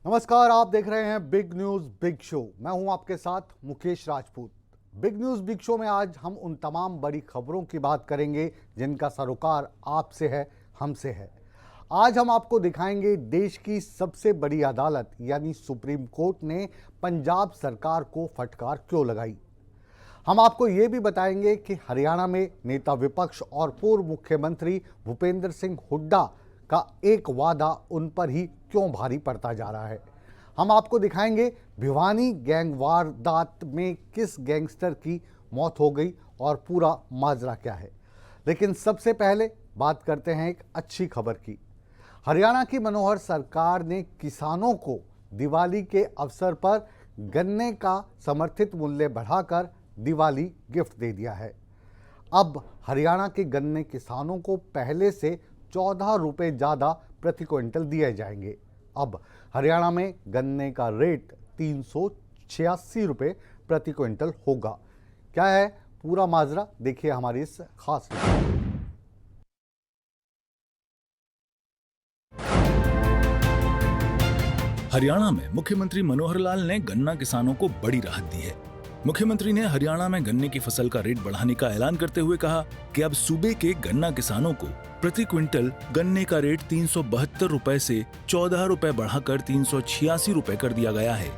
नमस्कार, आप देख रहे हैं बिग न्यूज बिग शो। मैं हूं आपके साथ Mukesh Rajput. Big news big show में आज हम उन तमाम बड़ी खबरों की बात करेंगे जिनका सरोकार आपसे है, हमसे है। आज हम आपको दिखाएंगे देश की सबसे बड़ी अदालत यानी सुप्रीम कोर्ट ने पंजाब सरकार को फटकार क्यों लगाई। हम आपको ये भी बताएंगे कि हरियाणा में नेता विपक्ष और पूर्व मुख्यमंत्री भूपेंद्र सिंह हुड्डा का एक वादा उन पर ही क्यों भारी पड़ता जा रहा है। हम आपको दिखाएंगे भिवानी गैंग वारदात में किस गैंगस्टर की मौत हो गई और पूरा माजरा क्या है। लेकिन सबसे पहले बात करते हैं एक अच्छी खबर की। हरियाणा की मनोहर सरकार ने किसानों को दिवाली के अवसर पर गन्ने का समर्थित मूल्य बढ़ाकर दिवाली गिफ्ट दे दिया है। अब हरियाणा के गन्ने किसानों को पहले से 14 रुपये ज़्यादा प्रति क्विंटल दिए जाएंगे। अब हरियाणा में गन्ने का रेट 386 रुपये प्रति क्विंटल होगा। क्या है पूरा माजरा, देखिए हमारी इस खास रिपोर्ट। हरियाणा में मुख्यमंत्री मनोहर लाल ने गन्ना किसानों को बड़ी राहत दी है। मुख्यमंत्री ने हरियाणा में गन्ने की फसल का रेट बढ़ाने का ऐलान करते हुए कहा कि अब सूबे के गन्ना किसानों को प्रति क्विंटल गन्ने का रेट 372 रुपए से 14 रुपए बढ़ाकर 386 रुपए कर दिया गया है।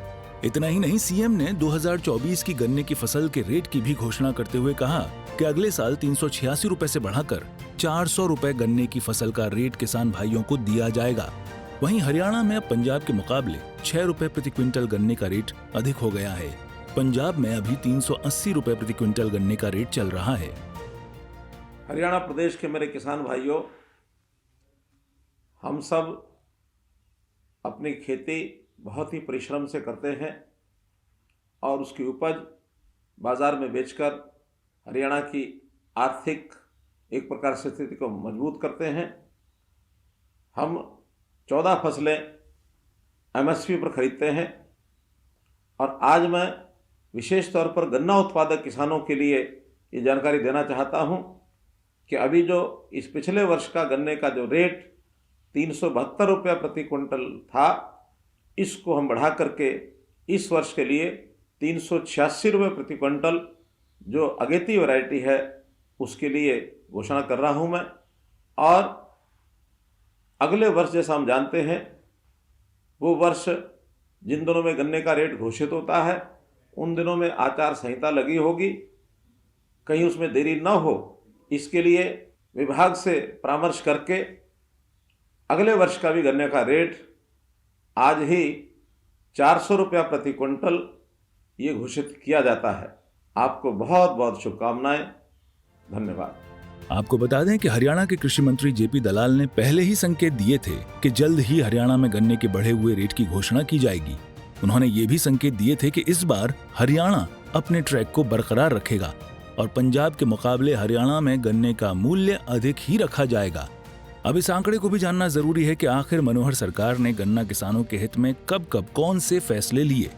इतना ही नहीं, सीएम ने 2024 की गन्ने की फसल के रेट की भी घोषणा करते हुए कहा कि अगले साल 386 रुपए से बढ़ाकर 400 रुपए गन्ने की फसल का रेट किसान भाइयों को दिया जाएगा। वहीं हरियाणा में अब पंजाब के मुकाबले 6 रुपए प्रति क्विंटल गन्ने का रेट अधिक हो गया है। पंजाब में अभी 380 रुपए प्रति क्विंटल गन्ने का रेट चल रहा है। हरियाणा प्रदेश के मेरे किसान भाइयों, हम सब अपनी खेती बहुत ही परिश्रम से करते हैं और उसकी उपज बाज़ार में बेचकर हरियाणा की आर्थिक एक प्रकार से स्थिति को मजबूत करते हैं। हम 14 फसलें एमएसपी पर खरीदते हैं और आज मैं विशेष तौर पर गन्ना उत्पादक किसानों के लिए ये जानकारी देना चाहता हूँ कि अभी जो इस पिछले वर्ष का गन्ने का जो रेट 372 रुपया प्रति क्विंटल था, इसको हम बढ़ा करके इस वर्ष के लिए 386 रुपये प्रति क्विंटल जो अगेती वैरायटी है उसके लिए घोषणा कर रहा हूँ मैं। और अगले वर्ष जैसा हम जानते हैं वो वर्ष जिन दिनों में गन्ने का रेट घोषित होता है उन दिनों में आचार संहिता लगी होगी, कहीं उसमें देरी न हो, इसके लिए विभाग से परामर्श करके अगले वर्ष का भी गन्ने का रेट आज ही 400 रुपया प्रति क्विंटल ये घोषित किया जाता है। आपको बहुत बहुत शुभकामनाएं, धन्यवाद। आपको बता दें कि हरियाणा के कृषि मंत्री जेपी दलाल ने पहले ही संकेत दिए थे कि जल्द ही हरियाणा में गन्ने के बढ़े हुए रेट की घोषणा की जाएगी। उन्होंने ये भी संकेत दिए थे कि इस बार हरियाणा अपने ट्रैक को बरकरार रखेगा और पंजाब के मुकाबले हरियाणा में गन्ने का मूल्य अधिक ही रखा जाएगा। अब इस आंकड़े को भी जानना जरूरी है कि आखिर मनोहर सरकार ने गन्ना किसानों के हित में कब कब कौन से फैसले लिए।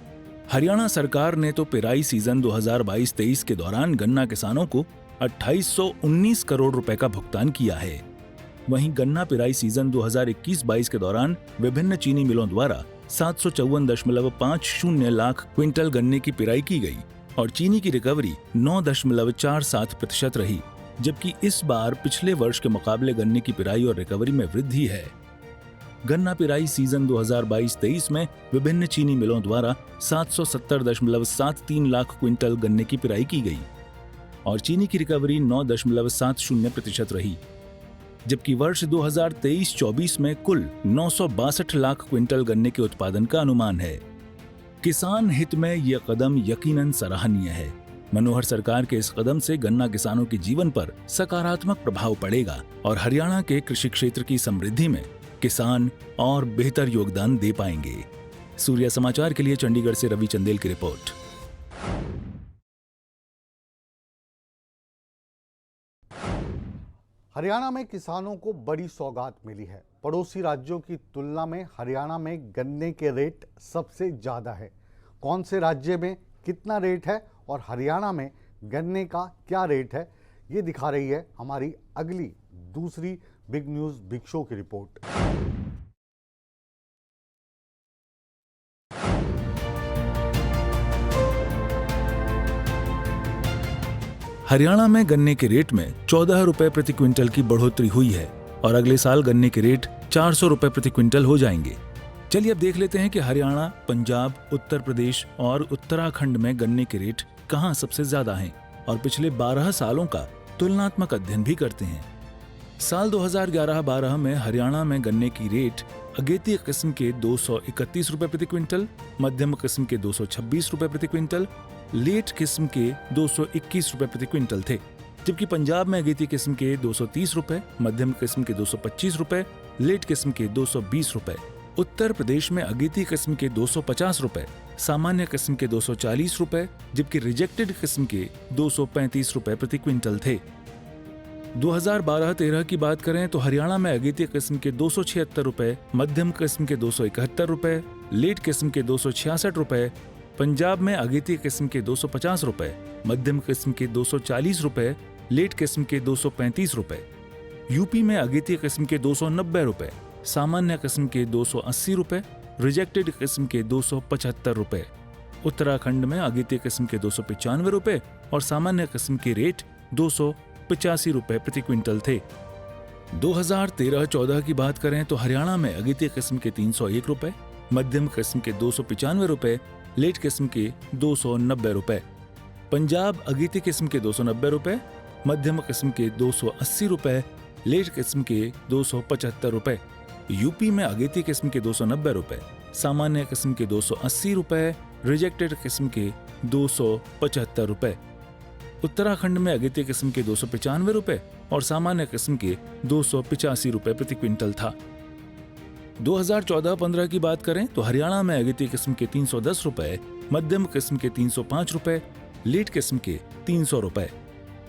हरियाणा सरकार ने तो पेराई सीजन 2022-23 के दौरान गन्ना किसानों को 2819 करोड़ रुपए का भुगतान किया है। वहीं गन्ना पेराई सीजन 2021-22 के दौरान विभिन्न चीनी मिलों द्वारा 754.50 लाख क्विंटल गन्ने की पेराई की गई और चीनी की रिकवरी 9.47% रही, जबकि इस बार पिछले वर्ष के मुकाबले गन्ने की पेराई और रिकवरी में वृद्धि है। गन्ना पेराई सीजन 2022-23 में विभिन्न चीनी मिलों द्वारा 770.73 लाख क्विंटल गन्ने की पेराई की गई और चीनी की रिकवरी 9.70% रही, जबकि वर्ष 2023-24 में कुल 962 लाख क्विंटल गन्ने के उत्पादन का अनुमान है। किसान हित में यह कदम यकीनन सराहनीय है। मनोहर सरकार के इस कदम से गन्ना किसानों के जीवन पर सकारात्मक प्रभाव पड़ेगा और हरियाणा के कृषि क्षेत्र की समृद्धि में किसान और बेहतर योगदान दे पाएंगे। सूर्या समाचार के लिए चंडीगढ़ से रवि चंदेल की रिपोर्ट। हरियाणा में किसानों को बड़ी सौगात मिली है। पड़ोसी राज्यों की तुलना में हरियाणा में गन्ने के रेट सबसे ज़्यादा है। कौन से राज्य में कितना रेट है और हरियाणा में गन्ने का क्या रेट है, ये दिखा रही है हमारी अगली दूसरी बिग न्यूज़ बिग शो की रिपोर्ट। हरियाणा में गन्ने के रेट में 14 रुपए प्रति क्विंटल की बढ़ोतरी हुई है और अगले साल गन्ने के रेट 400 रुपए प्रति क्विंटल हो जाएंगे। चलिए अब देख लेते हैं कि हरियाणा, पंजाब, उत्तर प्रदेश और उत्तराखंड में गन्ने के रेट कहां सबसे ज्यादा हैं और पिछले 12 सालों का तुलनात्मक अध्ययन भी करते हैं। साल 2011-12 में हरियाणा में गन्ने की रेट अगेती किस्म के 231 रुपए प्रति क्विंटल, मध्यम किस्म के 226 रुपए प्रति क्विंटल, लेट किस्म के 221 रुपए प्रति क्विंटल थे, जबकि पंजाब में अगेती किस्म के 230 रुपए, मध्यम किस्म के 225 रुपए, लेट किस्म के 220 रुपए, उत्तर प्रदेश में अगेती किस्म के 250 रुपए, सामान्य किस्म के 240 रुपए, जबकि रिजेक्टेड किस्म के 235 रुपए प्रति क्विंटल थे। 2012-13 की बात करें तो हरियाणा में अगेती किस्म के 276 रुपए, मध्यम किस्म के 271 रुपए, लेट किस्म के 266 रुपए, पंजाब में अगेती किस्म के 250 रुपए, मध्यम किस्म के 240 रुपए, लेट किस्म के 235 रुपए, यूपी में अगेती किस्म के 290 रुपए, सामान्य किस्म के 280 रुपए, रिजेक्टेड किस्म के 275 रुपए, उत्तराखंड में अगेती किस्म के 295 रुपए और सामान्य किस्म के रेट 285 रुपए प्रति क्विंटल थे। 2013-14 की बात करें तो हरियाणा में अगेती किस्म के 301 रुपए, मध्यम किस्म के 295 रुपए, लेट किस्म के 290 रुपए, पंजाब अगेती किस्म के 290 रुपए, मध्यम किस्म के 280 रुपए, लेट किस्म के 275 रुपए, यूपी में अगेती किस्म के 290 रुपए, सामान्य किस्म के 280 रुपए, रिजेक्टेड किस्म के 275 रुपए, उत्तराखंड में अगेती किस्म के 295 रुपए और सामान्य किस्म के 285 रुपए प्रति क्विंटल था। 2014-15 की बात करें तो हरियाणा में अगेती किस्म के 310 रुपए, मध्यम किस्म के 305 रुपए, लेट किस्म के 300 रुपए,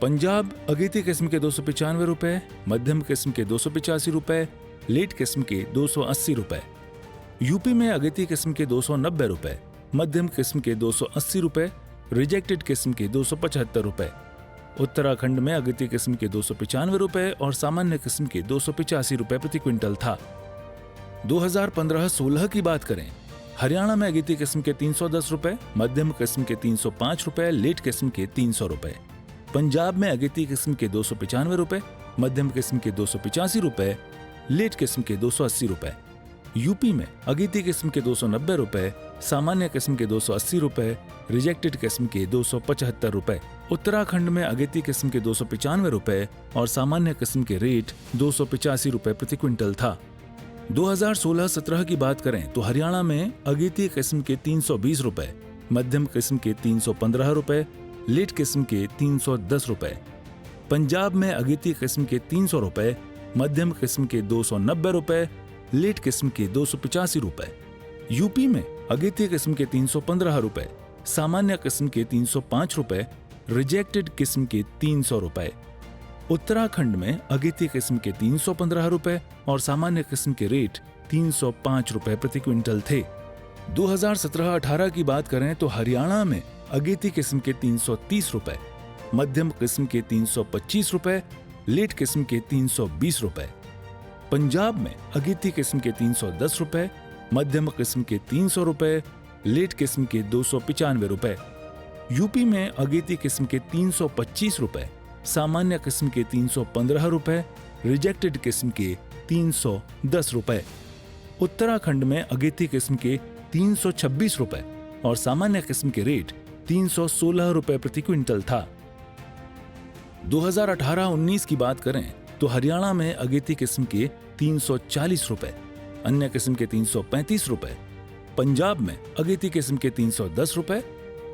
पंजाब अगेती किस्म के 295 रुपए, मध्यम किस्म के 285 रुपए, लेट किस्म के 280 रुपए, यूपी में अगेती किस्म के 290 रुपए, मध्यम किस्म के 280 रुपए, रिजेक्टेड किस्म के 275 रुपए, उत्तराखंड में अगेती किस्म के 295 रुपए और सामान्य किस्म के 285 रुपए प्रति क्विंटल था। 2015-16 की बात करें, हरियाणा में अगेती किस्म के 310 रुपए, मध्यम किस्म के 305 रुपए, लेट किस्म के 300 रुपए, पंजाब में अगेती किस्म के 295 रुपए, मध्यम किस्म के 285 रुपए, लेट किस्म के 280 रुपए, यूपी में अगेती किस्म के 290 रुपए, सामान्य किस्म के 280 रुपए, रिजेक्टेड किस्म के 275 रुपए, उत्तराखंड में अगेती किस्म के 295 रुपए और सामान्य किस्म के रेट 285 रुपए प्रति क्विंटल था। 2016-17 की बात करें तो हरियाणा में अगेती किस्म के 320 रुपए, मध्यम किस्म के 315 रुपए, लेट किस्म के 310 रुपए, पंजाब में अगेती किस्म के 300 रुपए, मध्यम किस्म के 290 रुपए, लेट किस्म के 285 रुपए, यूपी में अगेती किस्म के 315 रुपए, सामान्य किस्म के 305 रुपए, रिजेक्टेड किस्म के 300 रुपए, उत्तराखंड में अगेती किस्म के 315 रुपए और सामान्य किस्म के रेट 305 रुपए प्रति क्विंटल थे। 2017-18 की बात करें तो हरियाणा में अगेती किस्म के 330 रुपए, मध्यम किस्म के 325 रुपए, लेट किस्म के 320 रुपए, पंजाब में अगेती किस्म के 310 रुपए, मध्यम किस्म के 300 रुपए, लेट किस्म के 295 रुपए, यूपी में अगेती किस्म के 325 रुपए, सामान्य किस्म के 315 रुपए, रिजेक्टेड किस्म के 310 रुपए, उत्तराखंड में अगेती किस्म के 326 रुपए और सामान्य किस्म के रेट 316 रुपए प्रति क्विंटल था। 2018-19 की बात करें तो हरियाणा में अगेती किस्म के 340 रुपए, अन्य किस्म के 335 रुपए, पंजाब में अगेती किस्म के 310 रुपए,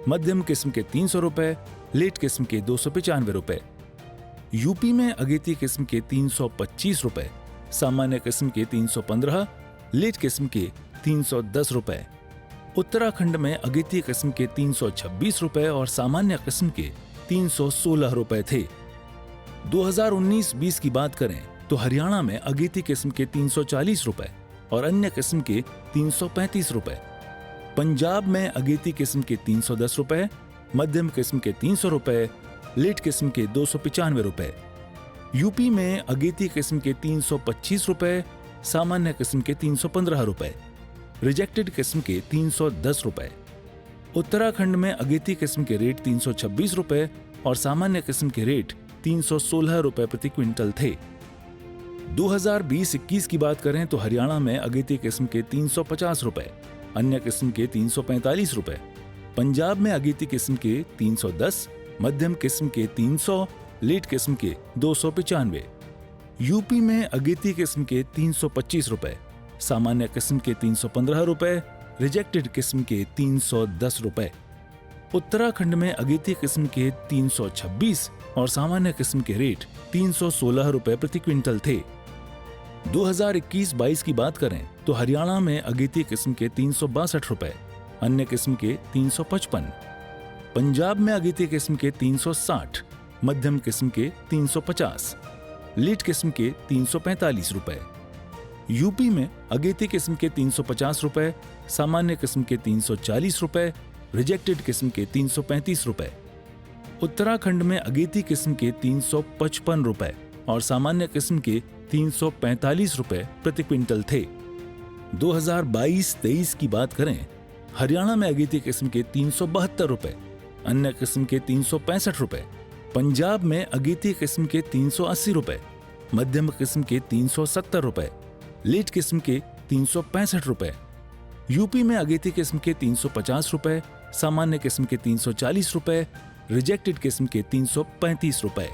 मध्यम किस्म के 300 रुपए, लेट किस्म के 295 रुपए, यूपी में अगेती किस्म के 325 रुपए, सामान्य किस्म के 315, लेट किस्म के 310 रुपए, उत्तराखंड में अगेती किस्म के 326 रुपए और सामान्य किस्म के 316 रुपए थे। 2019-20 की बात करें तो हरियाणा में अगेती किस्म के 340 रुपए और अन्य किस्म के 335 रुपए, पंजाब में अगेती किस्म के 310 रुपए, मध्यम किस्म के 300 रुपए, लेट किस्म के 295 रुपए। यूपी में अगेती किस्म के 325 रुपए, सामान्य किस्म के 315 रुपए, रिजेक्टेड किस्म के 310 रुपए। उत्तराखंड में अगेती किस्म के रेट 326 रुपए और सामान्य किस्म के रेट 316 रुपए प्रति क्विंटल थे। 2020-21 की बात करें तो हरियाणा में अगेती किस्म के 350 रुपए, अन्य किस्म के 345 रुपए। पंजाब में अगेती किस्म के 310, मध्यम किस्म के 300, लेट किस्म के 295। यूपी में अगेती किस्म के 325 रुपए, सामान्य किस्म के 315 रुपए, रिजेक्टेड किस्म के 310 रुपए। उत्तराखंड में अगेती किस्म के 326 और सामान्य किस्म के रेट 316 रुपए प्रति क्विंटल थे। 2021-22 की बात करें तो हरियाणा में अगेती किस्म के 362 रुपए, अन्य किस्म के 355। पंजाब में अगेती किस्म के 360, मध्यम किस्म के 350, लीट किस्म के 345 रुपए। यूपी में अगेती किस्म के 350 रुपए, सामान्य किस्म के 340 रुपए, रिजेक्टेड किस्म के 335 रुपए। उत्तराखंड में अगेती किस्म के 355 रुपए और सामान्य किस्म के 345 रुपए प्रति क्विंटल थे। 2022-23 की बात करें, हरियाणा में अगेती किस्म के 372 रुपए, अन्य किस्म के 365 रुपए। पंजाब में अगेती किस्म के 380 रुपए, मध्यम किस्म के 370 रुपए, लेट किस्म के 365 रुपए। यूपी में अगेती किस्म के 350 रुपए, सामान्य किस्म के 340 रुपए, रिजेक्टेड किस्म के 335 रुपए।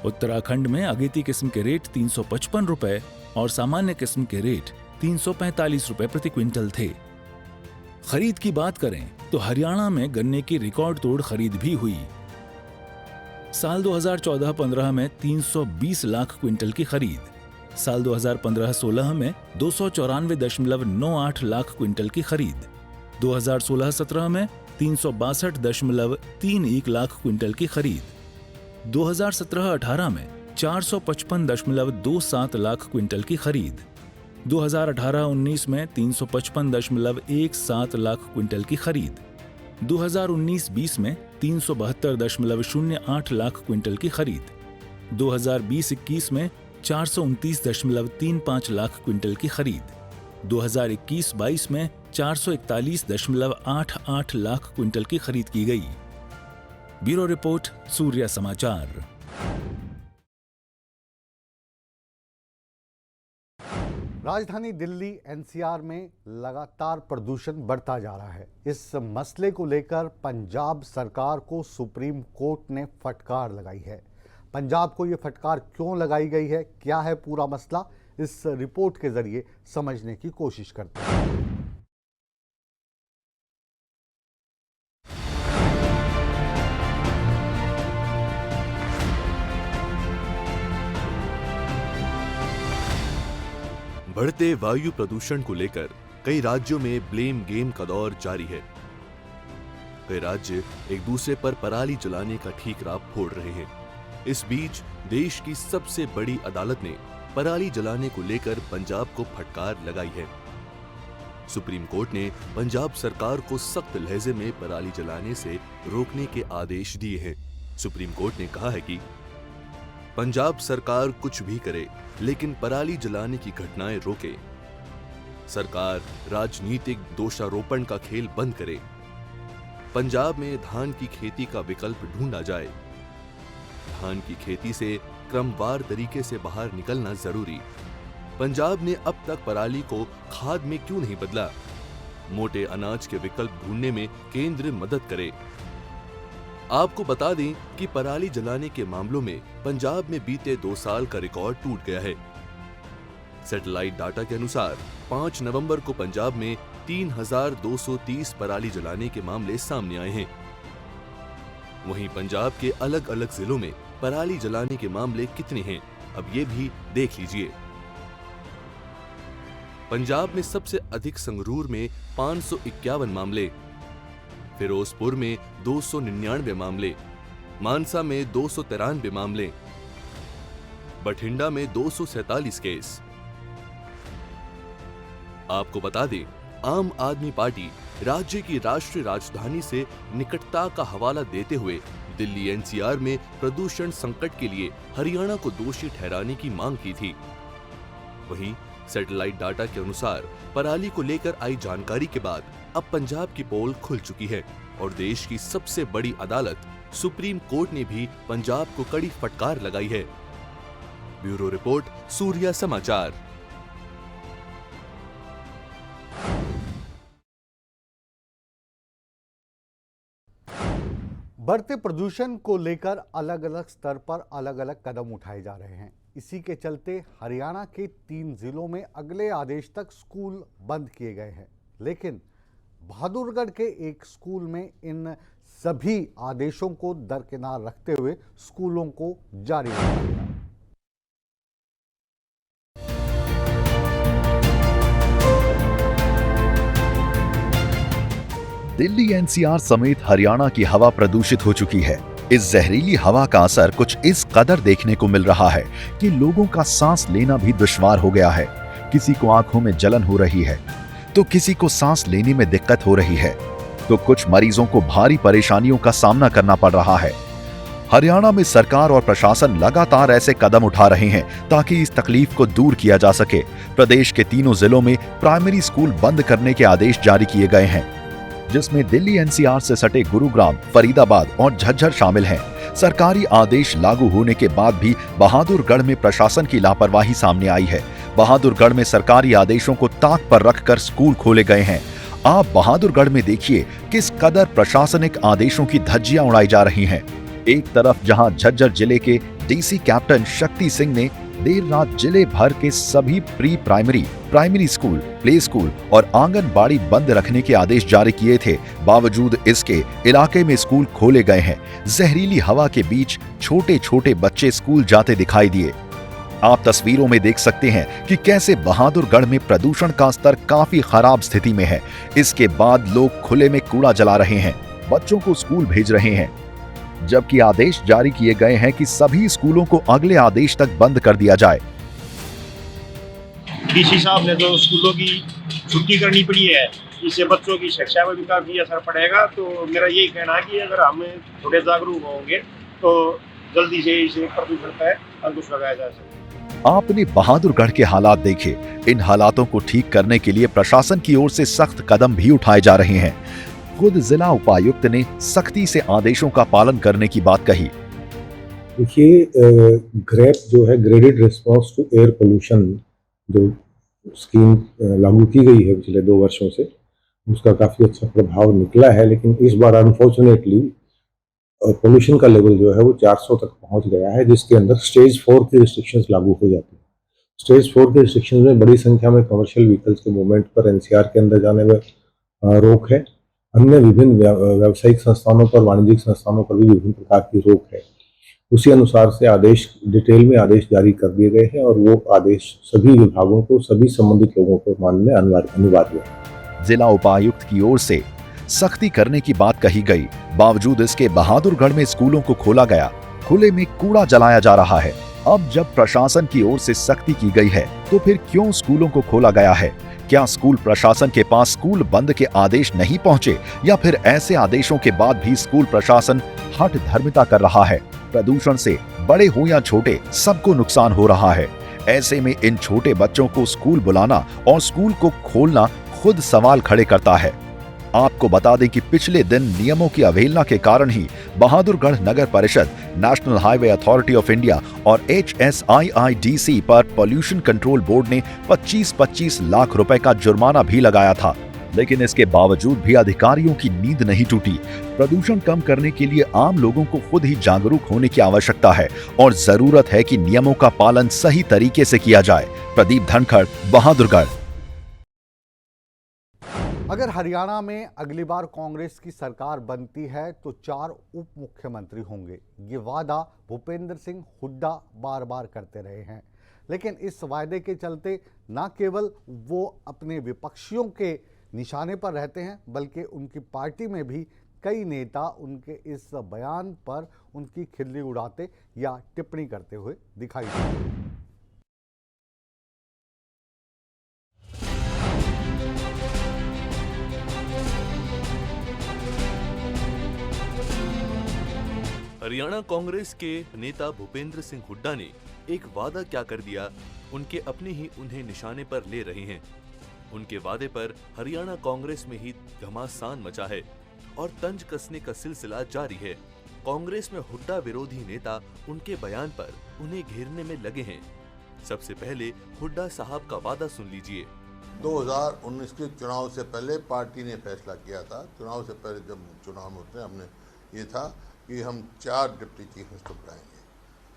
उत्तराखंड में अगेती किस्म के रेट 355 रुपए और सामान्य किस्म के रेट 345 रुपए प्रति क्विंटल थे। खरीद की बात करें तो हरियाणा में गन्ने की रिकॉर्ड तोड़ खरीद भी हुई। साल 2014-15 में 320 लाख क्विंटल की खरीद, साल 2015-16 में 294.98 लाख क्विंटल की खरीद, 2016-17 में 362.31 लाख क्विंटल की खरीद, 2017-18 में 455.27 लाख क्विंटल की खरीद, 2018-19 में 355.17 लाख क्विंटल की खरीद, 2019-20 में 372.08 लाख क्विंटल की खरीद, 2020-21 में 429.35 लाख क्विंटल की खरीद, 2021-22 में 441.88 लाख क्विंटल की खरीद की गई। ब्यूरो रिपोर्ट, सूर्या समाचार। राजधानी दिल्ली एनसीआर में लगातार प्रदूषण बढ़ता जा रहा है। इस मसले को लेकर पंजाब सरकार को सुप्रीम कोर्ट ने फटकार लगाई है। पंजाब को ये फटकार क्यों लगाई गई है, क्या है पूरा मसला, इस रिपोर्ट के जरिए समझने की कोशिश करते हैं। बढ़ते वायु प्रदूषण को लेकर कई राज्यों में ब्लेम गेम का दौर जारी है। कई राज्य एक दूसरे पर पराली जलाने का ठीकरा फोड़ रहे हैं। इस बीच देश की सबसे बड़ी अदालत ने पराली जलाने को लेकर पंजाब को फटकार लगाई है। सुप्रीम कोर्ट ने पंजाब सरकार को सख्त लहजे में पराली जलाने से रोकने के आदेश दिए हैं। सुप्रीम कोर्ट ने कहा है कि पंजाब सरकार कुछ भी करे लेकिन पराली जलाने की घटनाएं रोके। सरकार राजनीतिक दोषारोपण का खेल बंद करे। पंजाब में धान की खेती का विकल्प ढूंढा जाए। धान की खेती से क्रमवार तरीके से बाहर निकलना जरूरी। पंजाब ने अब तक पराली को खाद में क्यों नहीं बदला? मोटे अनाज के विकल्प ढूंढने में केंद्र मदद करे। आपको बता दें कि पराली जलाने के मामलों में पंजाब में बीते 2 साल का रिकॉर्ड टूट गया है। सैटेलाइट डाटा के अनुसार 5 नवंबर को पंजाब में 3230 पराली जलाने के मामले सामने आए हैं। वहीं पंजाब के अलग अलग जिलों में पराली जलाने के मामले कितने हैं, अब ये भी देख लीजिए। पंजाब में सबसे अधिक संगरूर में 551 मामले, फिरोजपुर में 299 मामले, मानसा में 293 मामले, बठिंडा में 247 केस। आपको बता दें, आम आदमी पार्टी राज्य की राष्ट्रीय राजधानी से निकटता का हवाला देते हुए दिल्ली एनसीआर में प्रदूषण संकट के लिए हरियाणा को दोषी ठहराने की मांग की थी। वहीं सैटेलाइट डाटा के अनुसार पराली को लेकर आई जानकारी के बाद अब पंजाब की पोल खुल चुकी है और देश की सबसे बड़ी अदालत सुप्रीम कोर्ट ने भी पंजाब को कड़ी फटकार लगाई है। ब्यूरो रिपोर्ट, सूर्या समाचार। बढ़ते प्रदूषण को लेकर अलग अलग स्तर पर अलग अलग कदम उठाए जा रहे हैं। इसी के चलते हरियाणा के 3 जिलों में अगले आदेश तक स्कूल बंद किए गए हैं, लेकिन बहादुरगढ़ के एक स्कूल में इन सभी आदेशों को दरकिनार रखते हुए स्कूलों को जारी रखा गया। दिल्ली एनसीआर समेत हरियाणा की हवा प्रदूषित हो चुकी है। इस जहरीली हवा का असर कुछ इस कदर देखने को मिल रहा है कि लोगों का सांस लेना भी दुश्वार हो गया है। किसी को आंखों में जलन हो रही है, तो किसी को सांस लेने में दिक्कत हो रही है, तो कुछ मरीजों को भारी परेशानियों का सामना करना पड़ रहा है। हरियाणा में सरकार और प्रशासन लगातार ऐसे कदम उठा रहे हैं ताकि इस तकलीफ को दूर किया जा सके। प्रदेश के 3 जिलों में प्राइमरी स्कूल बंद करने के आदेश जारी किए गए हैं, जिसमें दिल्ली एनसीआर से सटे गुरुग्राम, फरीदाबाद और झज्जर शामिल हैं। सरकारी आदेश लागू होने के बाद भी बहादुरगढ़ में प्रशासन की लापरवाही सामने आई है। बहादुरगढ़ में सरकारी आदेशों को ताक पर रखकर स्कूल खोले गए हैं। आप बहादुरगढ़ में देखिए किस कदर प्रशासनिक आदेशों की धज्जियां उड़ाई जा रही हैं। एक तरफ जहां झज्जर जिले के डीसी कैप्टन शक्ति सिंह ने देर रात जिले भर के सभी pre primary school, play school और आंगनबाड़ी बंद रखने के आदेश जारी किए थे, बावजूद इसके इलाके में स्कूल खोले गए हैं। जहरीली हवा के बीच छोटे छोटे बच्चे स्कूल जाते दिखाई दिए। आप तस्वीरों में देख सकते हैं कि कैसे बहादुरगढ़ में प्रदूषण का स्तर काफी खराब स्थिति में है। इसके बाद लोग खुले में कूड़ा जला रहे हैं, बच्चों को स्कूल भेज रहे हैं, जबकि आदेश जारी किए गए हैं कि सभी स्कूलों को अगले आदेश तक बंद कर दिया जाए। डीसी साहब ने तो स्कूलों की छुट्टी करनी पड़ी है, इससे बच्चों की शिक्षा में भी काफी असर पड़ेगा। तो मेरा यही कहना है कि अगर हम थोड़े जागरूक होंगे तो जल्दी से इसे प्रदूषण पर अंकुश लगाया जा सकता है। आपने बहादुरगढ़ के हालात देखे। इन हालातों को ठीक करने के लिए प्रशासन की ओर से सख्त कदम भी उठाए जा रहे हैं। खुद जिला उपायुक्त ने सख्ती से आदेशों का पालन करने की बात कही। देखिए, ग्रेप जो है graded response to air pollution जो स्कीम लागू की गई है पिछले 2 वर्षों से, उसका काफ़ी अच्छा प्रभाव निकला है। लेकिन इस बार अनफॉर्चुनेटली पोल्यूशन का लेवल जो है वो 400 तक पहुंच गया है, जिसके अंदर स्टेज 4 की रिस्ट्रिक्शंस लागू हो जाती है। स्टेज 4 के रिस्ट्रिक्शंस में बड़ी संख्या में कमर्शियल व्हीकल्स के मूवमेंट पर एनसीआर के अंदर जाने में रोक है। अन्य विभिन्न व्यावसायिक संस्थानों पर, वाणिज्यिक संस्थानों पर भी विभिन्न प्रकार की रोक है। उसी अनुसार से आदेश डिटेल में आदेश जारी कर दिए गए हैं और वो आदेश सभी विभागों को, सभी संबंधित लोगों को मानने अनिवार्य है। जिला उपायुक्त की ओर से सख्ती करने की बात कही गई, बावजूद इसके बहादुरगढ़ में स्कूलों को खोला गया, खुले में कूड़ा जलाया जा रहा है। अब जब प्रशासन की ओर से सख्ती की गई है तो फिर क्यों स्कूलों को खोला गया है? क्या स्कूल प्रशासन के पास स्कूल बंद के आदेश नहीं पहुंचे, या फिर ऐसे आदेशों के बाद भी स्कूल प्रशासन हठ धर्मिता कर रहा है? प्रदूषण से बड़े हो या छोटे सबको नुकसान हो रहा है। ऐसे में इन छोटे बच्चों को स्कूल बुलाना और स्कूल को खोलना खुद सवाल खड़े करता है। आपको बता दें कि पिछले दिन नियमों की अवहेलना के कारण ही बहादुरगढ़ नगर परिषद, national highway authority of India और HSIIDC पर पोल्यूशन कंट्रोल बोर्ड ने 25-25 लाख रुपए का जुर्माना भी लगाया था। लेकिन इसके बावजूद भी अधिकारियों की नींद नहीं टूटी। प्रदूषण कम करने के लिए आम लोगों को खुद ही जागरूक होने की आवश्यकता है और जरूरत है कि नियमों का पालन सही तरीके से किया जाए। प्रदीप धनखड़, बहादुरगढ़। अगर हरियाणा में अगली बार कांग्रेस की सरकार बनती है तो 4 उप मुख्यमंत्री होंगे। ये वादा भूपेंद्र सिंह हुड्डा बार बार करते रहे हैं, लेकिन इस वायदे के चलते न केवल वो अपने विपक्षियों के निशाने पर रहते हैं, बल्कि उनकी पार्टी में भी कई नेता उनके इस बयान पर उनकी खिल्ली उड़ाते या टिप्पणी करते हुए दिखाई देते हैं। हरियाणा कांग्रेस के नेता भूपेंद्र सिंह हुड्डा ने एक वादा क्या कर दिया, उनके अपने ही उन्हें निशाने पर ले रहे हैं। उनके वादे पर हरियाणा कांग्रेस में ही घमासान मचा है और तंज कसने का सिलसिला जारी है। कांग्रेस में हुड्डा विरोधी नेता उनके बयान पर उन्हें घेरने में लगे हैं। सबसे पहले हुड्डा साहब का वादा सुन लीजिए। 2019 के चुनाव से पहले पार्टी ने फैसला किया था, चुनाव से पहले जब चुनाव में उतरे हमने ये था कि हम 4 डिप्टी चीफ मिनिस्टर बनाएंगे।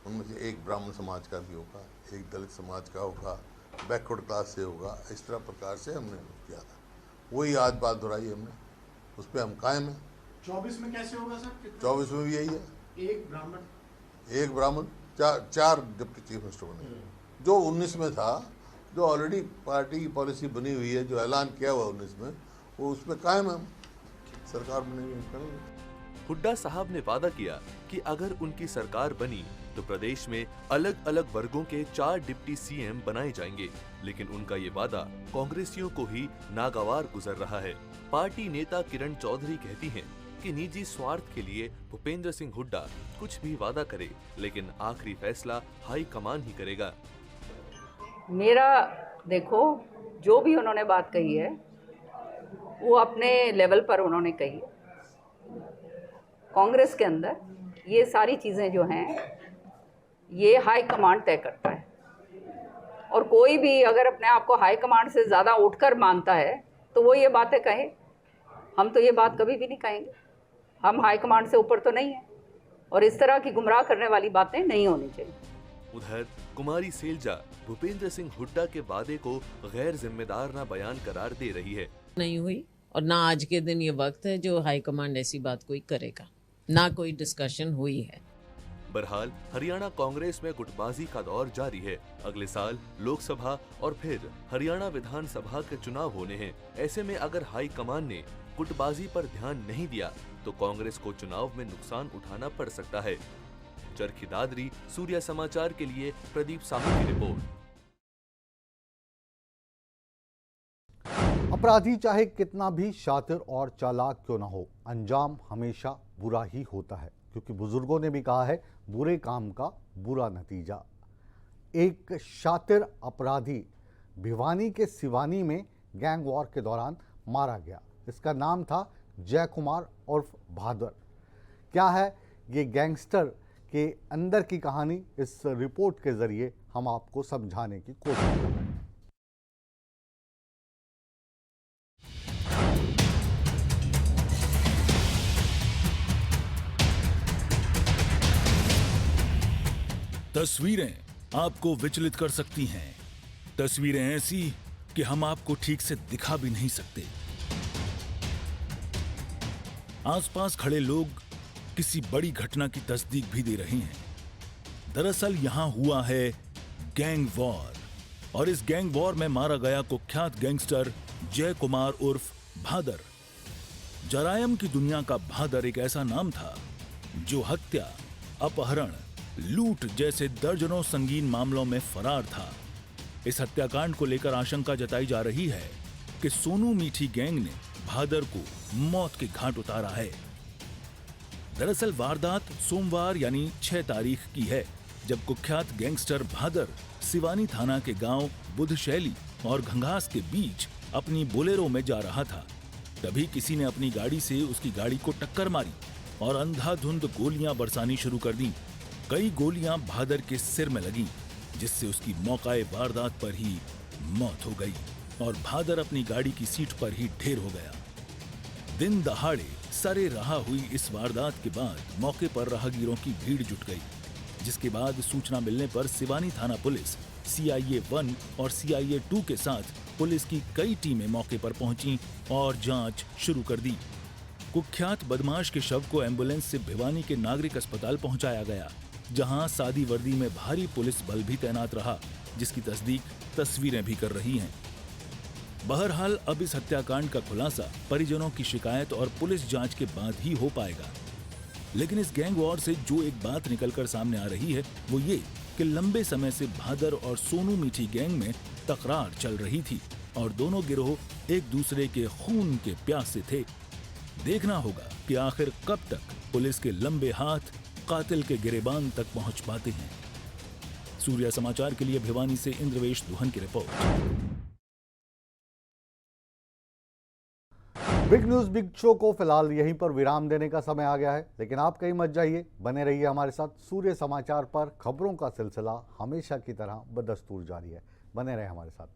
उनमें से एक ब्राह्मण समाज का भी होगा, एक दलित समाज का होगा, बैकवर्ड क्लास से होगा। इस तरह प्रकार से हमने किया था, वही आज बात दोहराई हमने, उस पर हम कायम हैं। 24 में कैसे होगा सर? 24 में भी यही है, एक ब्राह्मण 4 डिप्टी चीफ मिनिस्टर बने। जो 19 में था, जो ऑलरेडी पार्टी की पॉलिसी बनी हुई है, जो ऐलान किया हुआ 19 में, वो उसमें कायम है। सरकार बनेगी, करेंगे। हुड्डा साहब ने वादा किया कि अगर उनकी सरकार बनी तो प्रदेश में अलग अलग वर्गों के 4 डिप्टी सीएम बनाए जाएंगे, लेकिन उनका ये वादा कांग्रेसियों को ही नागवार गुजर रहा है। पार्टी नेता किरण चौधरी कहती हैं कि निजी स्वार्थ के लिए भूपेंद्र सिंह हुड्डा कुछ भी वादा करे, लेकिन आखिरी फैसला हाई कमान ही करेगा। मेरा देखो, जो भी उन्होंने बात कही है वो अपने लेवल पर उन्होंने कही है। कांग्रेस के अंदर ये सारी चीज़ें जो हैं ये हाई कमांड तय करता है, और कोई भी अगर अपने आप को हाई कमांड से ज़्यादा उठकर मानता है तो वो ये बातें कहे। हम तो ये बात कभी भी नहीं कहेंगे, हम हाई कमांड से ऊपर तो नहीं हैं, और इस तरह की गुमराह करने वाली बातें नहीं होनी चाहिए। उधर कुमारी सैलजा भूपेंद्र सिंह हुड्डा के वादे को गैर जिम्मेदार ना बयान करार दे रही है। नहीं हुई, और ना आज के दिन ये वक्त है जो हाई कमांड ऐसी बात कोई करेगा, ना कोई डिस्कशन हुई है। बहरहाल हरियाणा कांग्रेस में गुटबाजी का दौर जारी है। अगले साल लोकसभा और फिर हरियाणा विधानसभा के चुनाव होने हैं। ऐसे में अगर हाई कमान ने गुटबाजी पर ध्यान नहीं दिया तो कांग्रेस को चुनाव में नुकसान उठाना पड़ सकता है। चरखी दादरी, सूर्या समाचार के लिए प्रदीप साहू की रिपोर्ट। अपराधी चाहे कितना भी शातिर और चालाक क्यों ना हो, अंजाम हमेशा बुरा ही होता है, क्योंकि बुजुर्गों ने भी कहा है, बुरे काम का बुरा नतीजा। एक शातिर अपराधी भिवानी के सिवानी में गैंग वॉर के दौरान मारा गया। इसका नाम था जय कुमार उर्फ भादर। क्या है ये गैंगस्टर के अंदर की कहानी, इस रिपोर्ट के जरिए हम आपको समझाने की कोशिश कर रहे हैं। तस्वीरें आपको विचलित कर सकती हैं। तस्वीरें ऐसी कि हम आपको ठीक से दिखा भी नहीं सकते। आसपास खड़े लोग किसी बड़ी घटना की तस्दीक भी दे रहे हैं। दरअसल यहां हुआ है गैंग वॉर, और इस गैंग वॉर में मारा गया कुख्यात गैंगस्टर जय कुमार उर्फ भादर। जरायम की दुनिया का भादर एक ऐसा नाम था जो हत्या, अपहरण, लूट जैसे दर्जनों संगीन मामलों में फरार था। इस हत्याकांड को लेकर आशंका जताई जा रही है कि सोनू मीठी गैंग ने भादर को मौत के घाट उतारा है। दरअसल वारदात सोमवार यानी 6 तारीख की है, जब कुख्यात गैंगस्टर भादर सिवानी थाना के गांव बुधशैली और घंघास के बीच अपनी बोलेरो में जा रहा था। तभी किसी ने अपनी गाड़ी से उसकी गाड़ी को टक्कर मारी और अंधाधुंध गोलियां बरसानी शुरू कर दी। कई गोलियां भादर के सिर में लगीं, जिससे उसकी मौकाए वारदात पर ही मौत हो गई और भादर अपनी गाड़ी की सीट पर ही ढेर हो गया। दिन दहाड़े सरे रहा हुई इस वारदात के बाद मौके पर राहगीरों की भीड़ जुट गई, जिसके बाद सूचना मिलने पर सिवानी थाना पुलिस CIA 1 और CIA 2 के साथ पुलिस की कई टीमें मौके पर पहुंची और जांच शुरू कर दी। कुख्यात बदमाश के शव को एम्बुलेंस से भिवानी के नागरिक अस्पताल पहुंचाया गया, जहां सादी वर्दी में भारी पुलिस बल भी तैनात रहा, जिसकी तस्दीक तस्वीरें भी कर रही हैं। बहरहाल अब इस हत्याकांड का खुलासा परिजनों की शिकायत और पुलिस जांच के बाद ही हो पाएगा। लेकिन इस गैंग वॉर से जो एक बात निकलकर सामने आ रही है वो ये कि लंबे समय से भादर और सोनू मीठी गैंग में तकरार चल रही थी और दोनों गिरोह एक दूसरे के खून के प्यासे थे। देखना होगा कि आखिर कब तक पुलिस के लंबे हाथ कातिल के गिरेबान तक पहुंच पाते हैं। सूर्या समाचार के लिए भिवानी से इंद्रवेश दुहन की report. Big news big show को फिलहाल यहीं पर विराम देने का समय आ गया है, लेकिन आप कहीं मत जाइए, बने रहिए हमारे साथ। सूर्य समाचार पर खबरों का सिलसिला हमेशा की तरह बदस्तूर जारी है। बने रहे हमारे साथ।